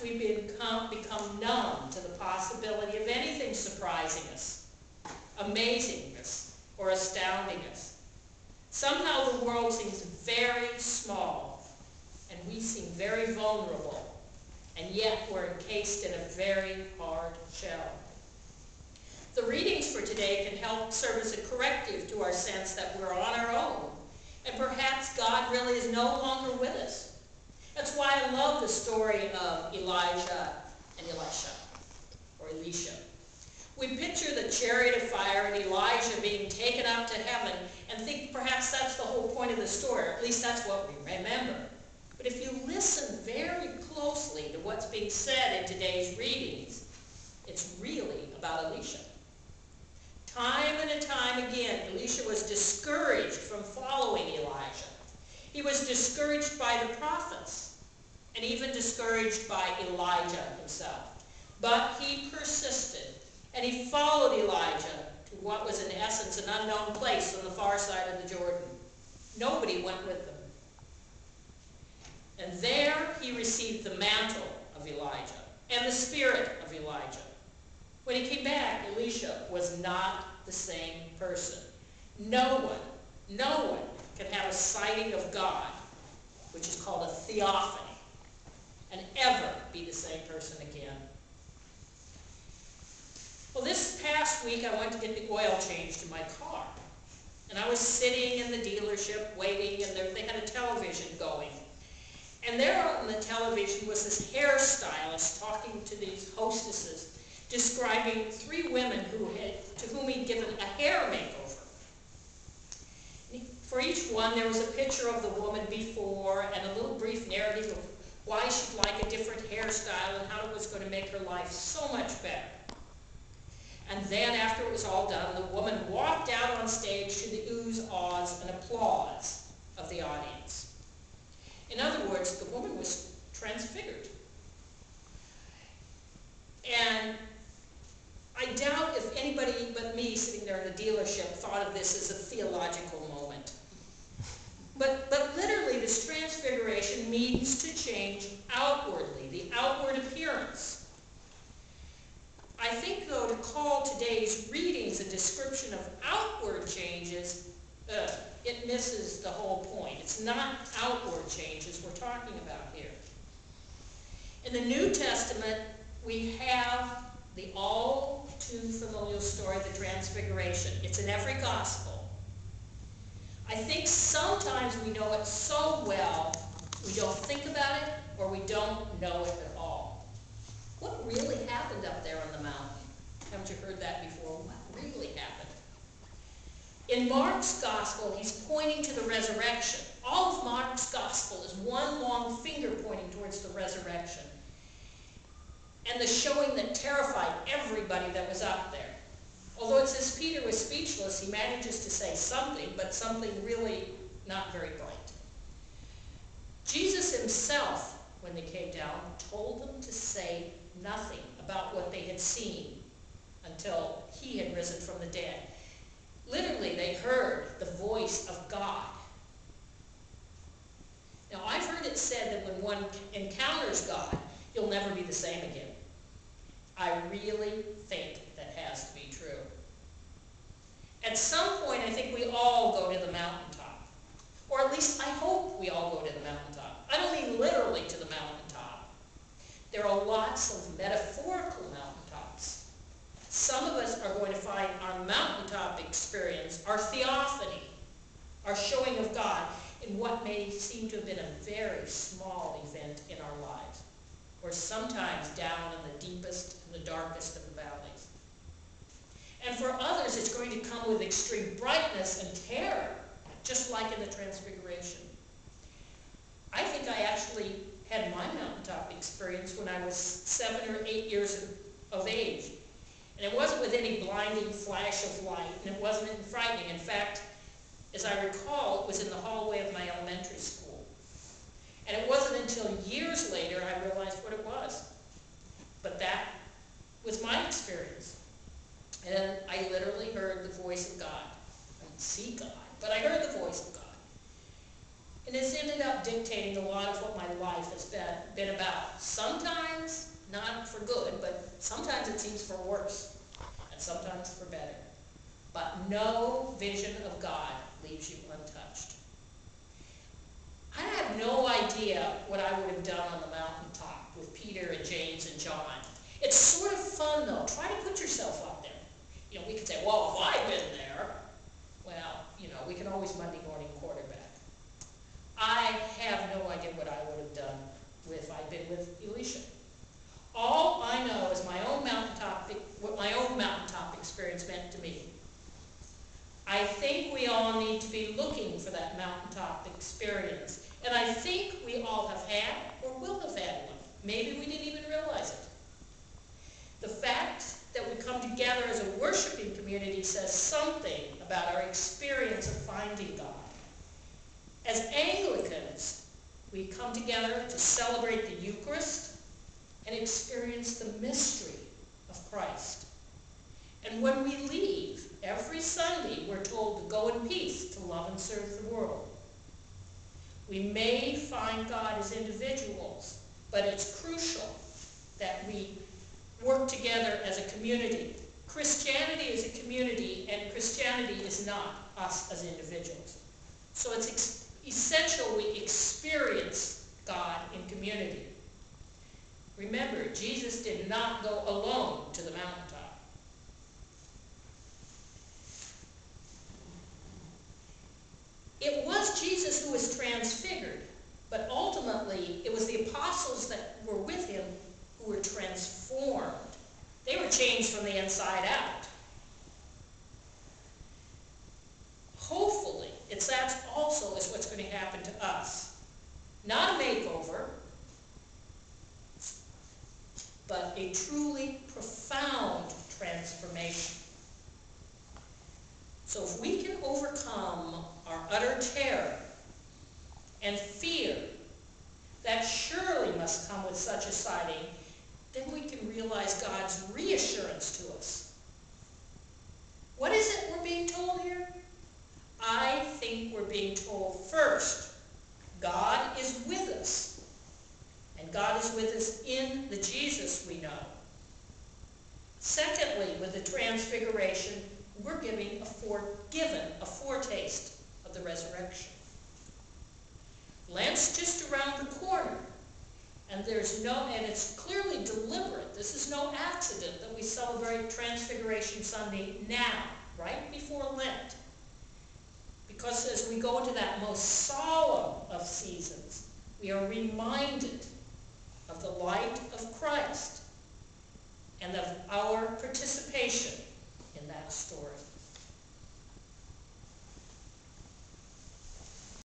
we've become numb to the possibility of anything surprising us, amazing us, or astounding us. Somehow the world seems very small, and we seem very vulnerable, and yet we're encased in a very hard shell. The readings for today can help serve as a corrective to our sense that we're on our own, and perhaps God really is no longer with us. That's why I love the story of Elijah and Elisha, or Elisha. We picture the chariot of fire and Elijah being taken up to heaven and think perhaps that's the whole point of the story, or at least that's what we remember. But if you listen very closely to what's being said in today's readings, it's really about Elisha. Time and time again, Elisha was discouraged from following Elijah. He was discouraged by the prophets, and even discouraged by Elijah himself. But he persisted, and he followed Elijah to what was in essence an unknown place on the far side of the Jordan. Nobody went with them. And there he received the mantle of Elijah and the spirit of Elijah. When he came back, Elisha was not the same person. No one can have a sighting of God, which is called a theophany, and ever be the same person again. Well, this past week I went to get the oil changed in my car. And I was sitting in the dealership waiting, and they had a television going. And there on the television was this hairstylist talking to these hostesses, describing 3 women to whom he'd given a hair makeover. For each one, there was a picture of the woman before and a little brief narrative of why she'd like a different hairstyle and how it was going to make her life so much better. And then, after it was all done, the woman walked out on stage to the oohs, ahs, and applause of the audience. In other words, the woman was transfigured. And I doubt if anybody but me sitting there in the dealership thought of this as a theological moment. But literally, this transfiguration means to change outwardly, the outward appearance. I think, though, to call today's readings a description of outward changes, it misses the whole point. It's not outward changes we're talking about here. In the New Testament, we have the all too familiar story of the Transfiguration. It's in every gospel. I think sometimes we know it so well, we don't think about it, or we don't know it at all. What really happened up there on the mountain? Haven't you heard that before? What really happened? In Mark's gospel, he's pointing to the resurrection. All of Mark's gospel is one long finger pointing towards the resurrection, and the showing that terrified everybody that was up there. Although it says Peter was speechless, he manages to say something, but something really not very bright. Jesus himself, when they came down, told them to say nothing about what they had seen until he had risen from the dead. Literally, they heard the voice of God. Now, I've heard it said that when one encounters God, you'll never be the same again. I really think that has to be true. At some point, I think we all go to the mountaintop. Or at least I hope we all go to the mountaintop. I don't mean literally to the mountaintop. There are lots of metaphorical mountaintops. Some of us are going to find our mountaintop experience, our theophany, our showing of God, in what may seem to have been a very small event in our lives, or sometimes down in the deepest and the darkest of the valleys. And for others, it's going to come with extreme brightness and terror, just like in the Transfiguration. I think I actually had my mountaintop experience when I was 7 or 8 years of age. And it wasn't with any blinding flash of light, and it wasn't frightening. In fact, as I recall, it was in the hallway of my elementary school. And it wasn't until years later I realized what it was. But that was my experience. And I literally heard the voice of God. I didn't see God, but I heard the voice of God. And it's ended up dictating a lot of what my life has been about. Sometimes not for good, but sometimes it seems for worse, and sometimes for better. But no vision of God leaves you untouched. I have no idea what I would have done on the mountaintop with Peter and James and John. It's sort of fun, though. Try to put yourself up there. You know, we could say, well, if I'd been there, well, you know, we can always Monday morning quarterback. I have no idea what I would have done if I'd been with Elisha. All I know is what my own mountaintop experience meant to me. I think we all need to be looking for that mountaintop experience. And I think we all have had or will have had one. Maybe we didn't even realize it. The fact that we come together as a worshiping community says something about our experience of finding God. As Anglicans, we come together to celebrate the Eucharist and experience the mystery of Christ. And when we leave, every Sunday we're told to go in peace to love and serve the world. We may find God as individuals, but it's crucial that we work together as a community. Christianity is a community, and Christianity is not us as individuals. So it's essential we experience God in community. Remember, Jesus did not go alone to the mountaintop. It was Jesus who was transfigured, but ultimately it was the apostles that were with him who were transformed. They were changed from the inside out. Hopefully, that also is what's going to happen to us. Not a makeover, but a truly profound transformation. So if we can overcome our utter terror and fear that surely must come with such a sighting, then we can realize God's reassurance to us. What is it we're being told here? I think we're being told first, God is with us. And God is with us in the Jesus we know. Secondly, with the Transfiguration, we're given a foretaste of the resurrection. Lent's just around the corner. And it's clearly deliberate. This is no accident that we celebrate Transfiguration Sunday now, right before Lent. Because as we go into that most solemn of seasons, we are reminded of the light of Christ